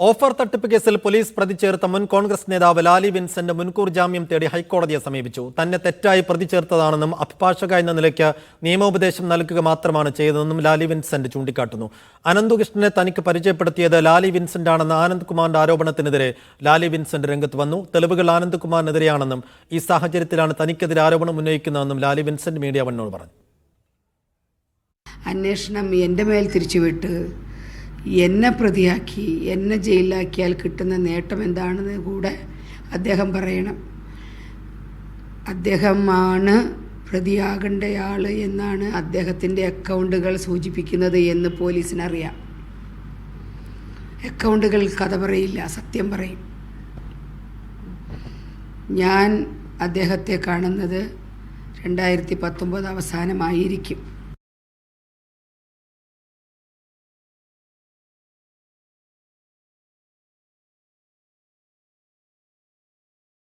Offer തട്ടിപ്പ് കേസിൽ police പ്രതി ചേർത്ത മുൻ കോൺഗ്രസ് നേതാവ് ലാലി വിൻസെന്റ് മുൻകൂർ ജാമ്യം തേടി ഹൈക്കോടതിയെ സമീപിച്ചു. തന്നെ തെറ്റായി പ്രതി ചേർത്തതാണെന്നും അഭിഭാഷക എന്ന നിലയ്ക്ക് നിയമോപദേശം നൽകുക മാത്രമാണ് ചെയ്തതെന്നും ലാലി വിൻസെന്റ് ചൂണ്ടിക്കാട്ടുന്നു. അനന്തുകൃഷ്ണനെ തനിക്ക് പരിചയപ്പെടുത്തിയത് ലാലി വിൻസെന്റ് ആണെന്ന ആനന്ദ് കുമാറിന്റെ ആരോപണത്തിനെതിരെ ലാലി വിൻസെന്റ് രംഗത്ത് വന്നു. തെളിവുകൾ ആനന്ദ് കുമാറിനെതിരെയാണെന്നും ഈ സാഹചര്യത്തിലാണ് തനിക്കെതിരെ ആരോപണം ഉന്നയിക്കുന്നതെന്നും ലാലി വിൻസെന്റ് മീഡിയ വണ്ണോട് പറഞ്ഞു. അന്വേഷണം എൻ്റെ മേൽ തിരിച്ചുവിട്ട് എന്നെ പ്രതിയാക്കി എന്നെ ജയിലിലാക്കിയാൽ കിട്ടുന്ന നേട്ടം എന്താണെന്ന് കൂടെ അദ്ദേഹം പറയണം. അദ്ദേഹമാണ് പ്രതിയാകേണ്ടയാൾ എന്നാണ് അദ്ദേഹത്തിൻ്റെ അക്കൗണ്ടുകൾ സൂചിപ്പിക്കുന്നത് എന്ന് പോലീസിനറിയാം. അക്കൗണ്ടുകൾ കഥ പറയില്ല, സത്യം പറയും. ഞാൻ അദ്ദേഹത്തെ കാണുന്നത് 2019 അവസാനമായിരിക്കും.